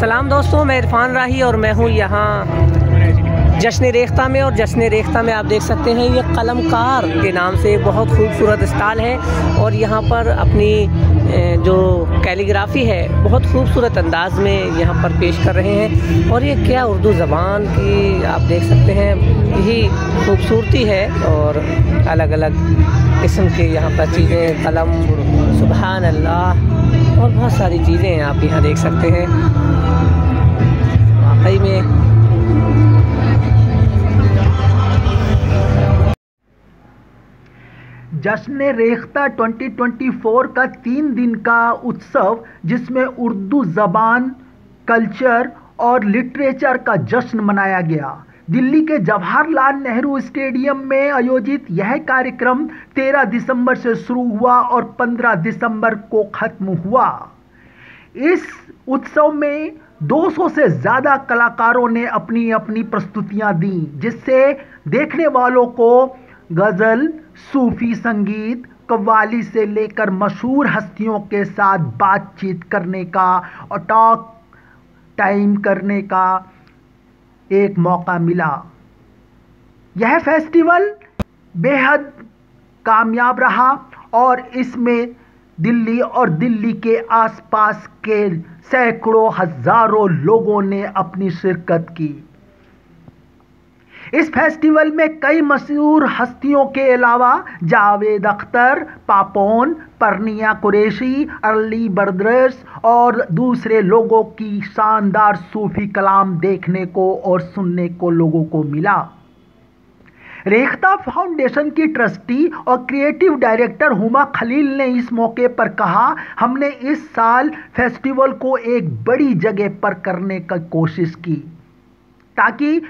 सलाम दोस्तों, मैं इरफान राही और मैं हूँ यहाँ जश्न रेख्ता में। और जश्न रेख्ता में आप देख सकते हैं ये कलमकार के नाम से एक बहुत खूबसूरत स्टॉल है और यहाँ पर अपनी जो कैलीग्राफी है बहुत खूबसूरत अंदाज में यहाँ पर पेश कर रहे हैं। और ये क्या उर्दू ज़बान की आप देख सकते हैं यही खूबसूरती है। और अलग अलग किस्म के यहाँ पर चीज़ें, कलम, सुभान अल्लाह और बहुत सारी चीज़ें आप यहाँ देख सकते हैं। वाकई में जश्न रेख्ता 2024 का 3 दिन का उत्सव जिसमें उर्दू ज़बान, कल्चर और लिटरेचर का जश्न मनाया गया। दिल्ली के जवाहरलाल नेहरू स्टेडियम में आयोजित यह कार्यक्रम 13 दिसंबर से शुरू हुआ और 15 दिसंबर को ख़त्म हुआ। इस उत्सव में 200 से ज़्यादा कलाकारों ने अपनी अपनी प्रस्तुतियां दी, जिससे देखने वालों को गज़ल, सूफी संगीत, कव्वाली से लेकर मशहूर हस्तियों के साथ बातचीत करने का और टॉक टाइम करने का एक मौका मिला। यह फेस्टिवल बेहद कामयाब रहा और इसमें दिल्ली और दिल्ली के आसपास के सैकड़ों हजारों लोगों ने अपनी शिरकत की। इस फेस्टिवल में कई मशहूर हस्तियों के अलावा जावेद अख्तर, पापोन, परनिया कुरैशी, अली बर्दर्स और दूसरे लोगों की शानदार सूफी कलाम देखने को और सुनने को लोगों को मिला। रेख्ता फाउंडेशन की ट्रस्टी और क्रिएटिव डायरेक्टर हुमा खलील ने इस मौके पर कहा, हमने इस साल फेस्टिवल को एक बड़ी जगह पर करने की कोशिश की ताकि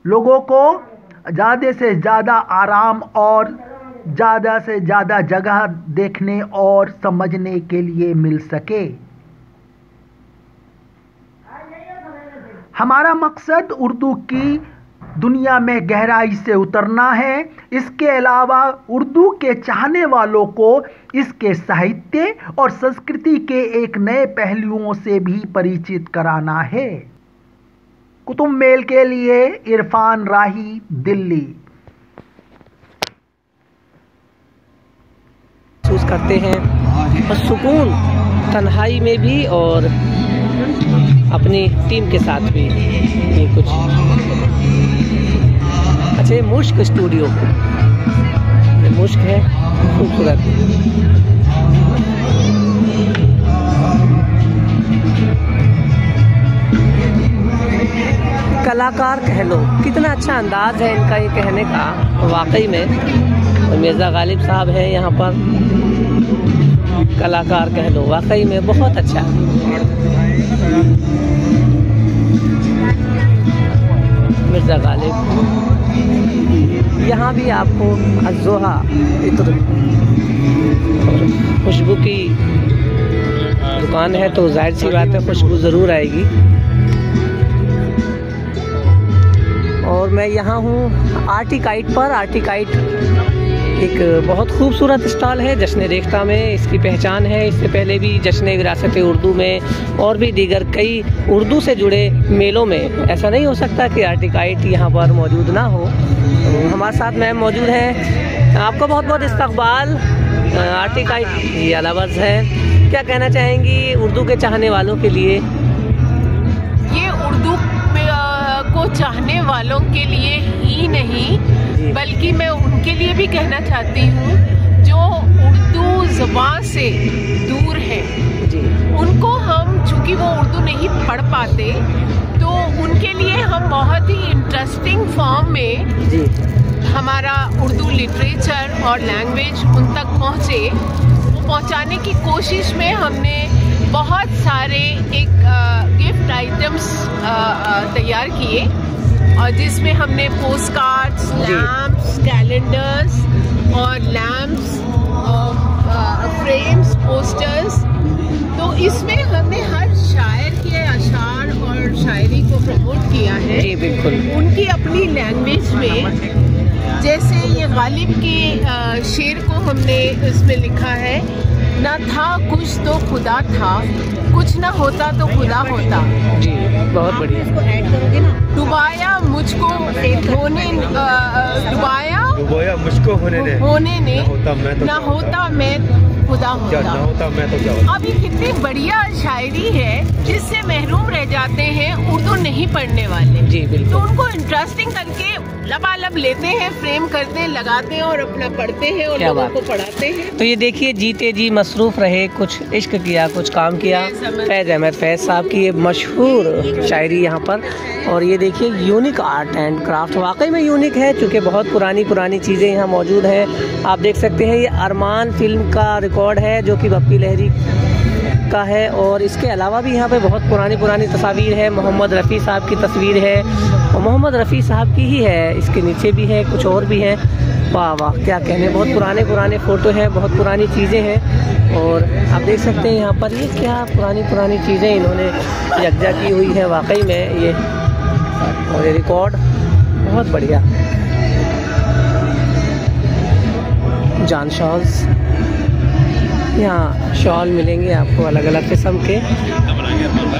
लोगों को ज़्यादा से ज़्यादा आराम और ज़्यादा से ज़्यादा जगह देखने और समझने के लिए मिल सके। हमारा मकसद उर्दू की दुनिया में गहराई से उतरना है। इसके अलावा उर्दू के चाहने वालों को इसके साहित्य और संस्कृति के एक नए पहलुओं से भी परिचित कराना है। कुतुब मेल के लिए इरफान राही, दिल्ली। महसूस करते हैं और सुकून तन्हाई में भी और अपनी टीम के साथ भी। ये कुछ अच्छे मुश्क स्टूडियो, मुश्क है खूबसूरत। कलाकार कह लो, कितना अच्छा अंदाज है इनका ये कहने का वाकई में। और मिर्ज़ा गालिब साहब हैं यहाँ पर, कलाकार कह लो, वाकई में बहुत अच्छा। मिर्ज़ा गालिब यहाँ भी आपको अज़ोहा इत्र खुशबू की दुकान है तो जाहिर सी बात है खुशबू ज़रूर आएगी। और मैं यहाँ हूँ आर्टिकाइट पर। आर्टिकाइट एक बहुत खूबसूरत स्टॉल है जश्न रेख्ता में, इसकी पहचान है। इससे पहले भी जश्न विरासत उर्दू में और भी दीगर कई उर्दू से जुड़े मेलों में ऐसा नहीं हो सकता कि आर्टिकाइट यहाँ पर मौजूद ना हो। तो हमारे साथ मैम मौजूद हैं, आपका बहुत बहुत इस्तकबाल। आर्टिकाइट ये अलवज़ है, क्या कहना चाहेंगी उर्दू के चाहने वालों के लिए? ये उर्दू को चाहने वालों के लिए ही नहीं बल्कि मैं उनके लिए भी कहना चाहती हूँ जो उर्दू ज़बान से दूर हैं। उनको हम, चूँकि वो उर्दू नहीं पढ़ पाते, तो उनके लिए हम बहुत ही इंटरेस्टिंग फॉर्म में हमारा उर्दू लिटरेचर और लैंग्वेज उन तक पहुँचे, वो पहुँचाने की कोशिश में हमने बहुत सारे एक गिफ्ट आइटम्स तैयार किए और जिसमें हमने पोस्ट कार्ड्स, लैम्प्स, कैलेंडर्स और लैम्प्स, फ्रेम्स, पोस्टर्स। तो इसमें हमने हर शायर के अशार और शायरी को प्रमोट किया है। जी बिल्कुल, उनकी अपनी लैंग्वेज में। जैसे ये गालिब के शेर को हमने इसमें लिखा है, ना था कुछ तो खुदा था, कुछ ना होता तो खुदा होता। जी बहुत बढ़िया। इसको ऐड करोगे ना। डुबाया मुझको डुबाया मुझको होने ने ना होता मैं खुदा होता। ना होता मैं तो क्या होता। अब ये कितनी बढ़िया शायरी है जिससे महरूम रह जाते हैं उर्दू नहीं पढ़ने वाले। जी बिल्कुल। तो उनको इंटरेस्टिंग करके लबालब लेते हैं, फ्रेम करते हैं, लगाते हैं और अपना पढ़ते हैं और लोगों को पढ़ाते हैं। तो ये देखिए, जीते जी मसरूफ रहे, कुछ इश्क किया कुछ काम किया, फैज़ अहमद फैज़ साहब की ये मशहूर शायरी यहाँ पर। और ये देखिए यूनिक आर्ट एंड क्राफ्ट, वाकई में यूनिक है क्योंकि बहुत पुरानी चीज़ें यहाँ मौजूद हैं। आप देख सकते हैं ये अरमान फिल्म का रिकॉर्ड है जो कि बप्पी लहरी का है। और इसके अलावा भी यहाँ पे बहुत पुरानी तस्वीर है। मोहम्मद रफ़ी साहब की तस्वीर है और मोहम्मद रफ़ी साहब की ही है। इसके नीचे भी है, कुछ और भी हैं। वाह वाह क्या कहने, बहुत पुराने फ़ोटो हैं, बहुत पुरानी चीज़ें हैं। और आप देख सकते हैं यहाँ पर ये क्या पुरानी चीज़ें इन्होंने यकजा की हुई है वाकई में ये। और ये रिकॉर्ड बहुत बढ़िया। जान शॉल्स, यहाँ शॉल मिलेंगे आपको अलग अलग किस्म के।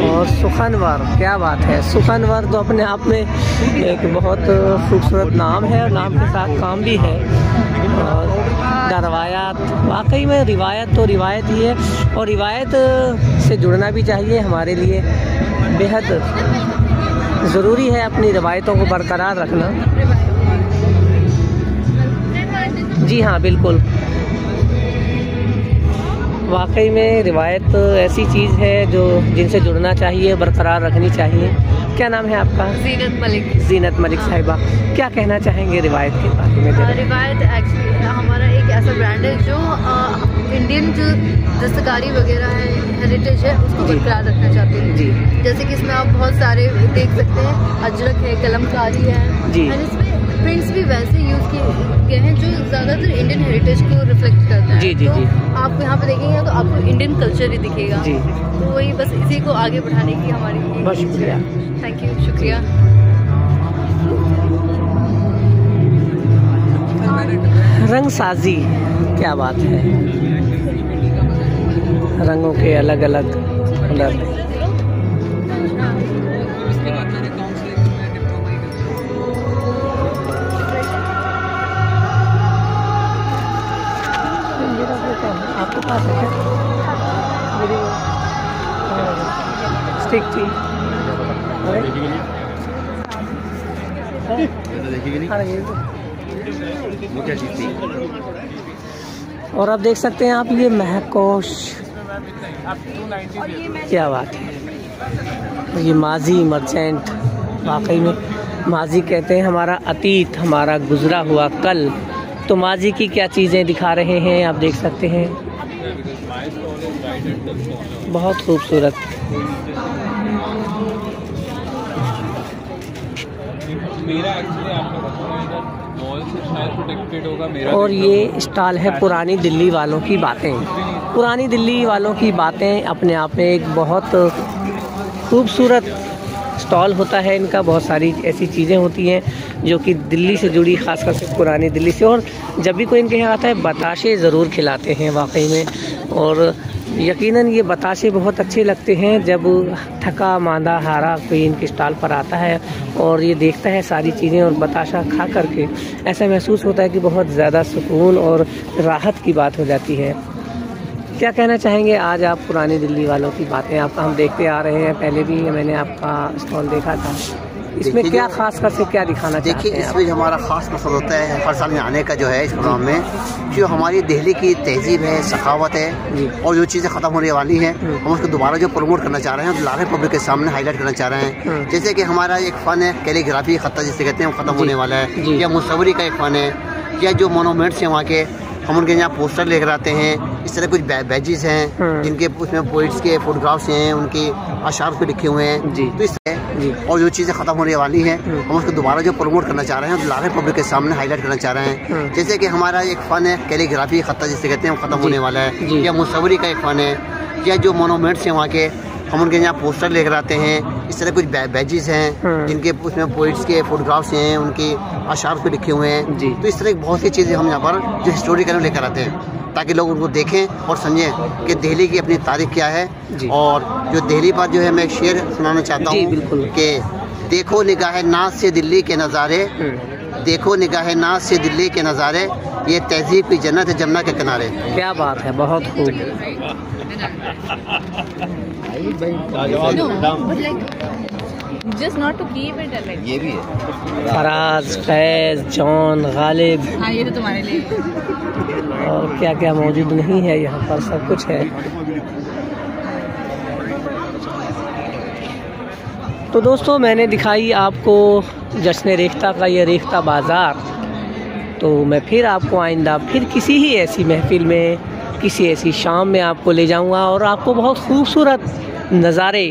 और सुखनवर, क्या बात है, सुखनवर तो अपने आप में एक बहुत खूबसूरत नाम है और नाम के साथ काम भी है। और रवायात, वाकई में रिवायत तो रिवायत ही है और रिवायत से जुड़ना भी चाहिए। हमारे लिए बेहद ज़रूरी है अपनी रिवायतों को बरकरार रखना। जी हाँ बिल्कुल, वाकई में रिवायत ऐसी चीज़ है जो जिनसे जुड़ना चाहिए, बरकरार रखनी चाहिए। क्या नाम है आपका? ज़ीनत मलिक साहिबा, क्या कहना चाहेंगे रिवायत के बारे में? रिवायत एक्चुअली हमारा एक ऐसा ब्रांड है जो इंडियन जो दस्तकारी वगैरह है, हेरिटेज है, उसको बरकरार रखना चाहते हैं। जी, जैसे कि इसमें आप बहुत सारे देख सकते हैं, अजरक है, कलमकारी है जी, और इसमें प्रिंट्स भी वैसे यूज़ किए हैं जो ज़्यादातर इंडियन हेरिटेज को रिफ्लेक्ट करता है। जी जी तो जी, आप यहाँ पे देखेंगे तो आपको इंडियन कल्चर ही दिखेगा जी। तो वही बस इसी को आगे बढ़ाने की हमारी बहुत शुक्रिया। थैंक यू, शुक्रिया। रंग साजी, क्या बात है, रंगों के अलग अलग कलर। आपके पास है मेरी स्टिक थी, वो क्या चीज़ थी? और आप देख सकते हैं आप ये महकोश, क्या बात है, ये माजी मर्चेंट, वाकई में माजी कहते हैं हमारा अतीत, हमारा गुजरा हुआ कल। तो माजी की क्या चीज़ें दिखा रहे हैं आप देख सकते हैं, बहुत खूबसूरत। और ये स्टॉल है पुरानी दिल्ली वालों की बातें। पुरानी दिल्ली वालों की बातें अपने आप में एक बहुत खूबसूरत स्टॉल होता है इनका। बहुत सारी ऐसी चीज़ें होती हैं जो कि दिल्ली से जुड़ी, ख़ासकर से पुरानी दिल्ली से। और जब भी कोई इनके यहाँ आता है बताशे ज़रूर खिलाते हैं वाकई में। और यकीनन ये बताशे बहुत अच्छे लगते हैं जब थका मांदा हारा कोई इनके स्टॉल पर आता है और ये देखता है सारी चीज़ें और बताशा खा करके ऐसा महसूस होता है कि बहुत ज़्यादा सुकून और राहत की बात हो जाती है। क्या कहना चाहेंगे आज आप पुरानी दिल्ली वालों की बातें? आप हम देखते आ रहे हैं, पहले भी मैंने आपका स्टॉल देखा था, इसमें क्या खास कर से क्या दिखाना चाहते हैं? देखिए, इसमें हमारा ख़ास मकसद होता है हर साल में आने का जो है इस प्रोग्राम में, जो हमारी दिल्ली की तहजीब है, सखावत है और जो चीज़ें ख़त्म होने वाली हैं हम उसको दोबारा जो प्रमोट करना चाह रहे हैं, लाखों पब्लिक के सामने हाईलाइट करना चाह रहे हैं। जैसे कि हमारा एक फ़न है कैलीग्राफी, खत्ता जिसे कहते हैं, वो ख़त्म होने वाला है, या मुसव्वरी का एक फ़न है, या जो मोनूमेंट्स हैं वहाँ के, हम उनके यहाँ पोस्टर लेकर आते हैं। इस तरह कुछ बैजेस हैं जिनके उसमें पोइट्स के फोटोग्राफ्स हैं, उनके अशार पे लिखे हुए हैं। तो इस और जो चीज़ें ख़त्म होने वाली हैं हम उसको दोबारा जो प्रमोट करना चाह रहे हैं, लाखों पब्लिक के सामने हाईलाइट करना चाह रहे हैं। जैसे कि हमारा एक फ़न है कैलीग्राफी, खत्ता जिसे कहते हैं, वो ख़त्म होने वाला है, या मुसव्वरी का एक फ़न है, या जो मोनूमेंट्स हैं वहाँ के, हम उनके यहाँ पोस्टर लेकर आते हैं। इस तरह कुछ बैजेस हैं जिनके उसमें पोइट्स के फोटोग्राफ्स हैं, उनके अशार पे लिखे हुए हैं। तो इस तरह बहुत सी चीज़ें हम यहाँ पर जो हिस्टोरिकल लेकर आते हैं। ताकि लोग उनको देखें और समझें कि दिल्ली की अपनी तारीख क्या है। और जो दिल्ली पर जो है मैं एक शेर सुनाना चाहता हूँ कि देखो निगाह नाज से दिल्ली के नज़ारे, देखो निगाह नाज से दिल्ली के नज़ारे, ये तहजीब की जन्नत है जमुना के किनारे। क्या बात है, बहुत खूब। Just not to keep it alive. ये भी है। फराज, फैज, जॉन, गालिब, हाँ ये तो तुम्हारे लिए। और क्या क्या मौजूद नहीं है यहाँ पर, सब कुछ है। तो दोस्तों मैंने दिखाई आपको जश्न रेख्ता का ये रेख्ता बाज़ार। तो मैं फिर आपको आइंदा फिर किसी ही ऐसी महफिल में, किसी ऐसी शाम में आपको ले जाऊंगा और आपको बहुत खूबसूरत नज़ारे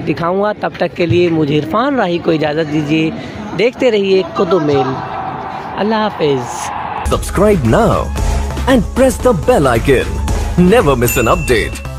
दिखाऊंगा। तब तक के लिए मुझे इरफान राही को इजाज़त दीजिए। देखते रहिए कुतुब मेल। अल्लाह हाफिज़। Subscribe now and press the bell icon. Never miss an update.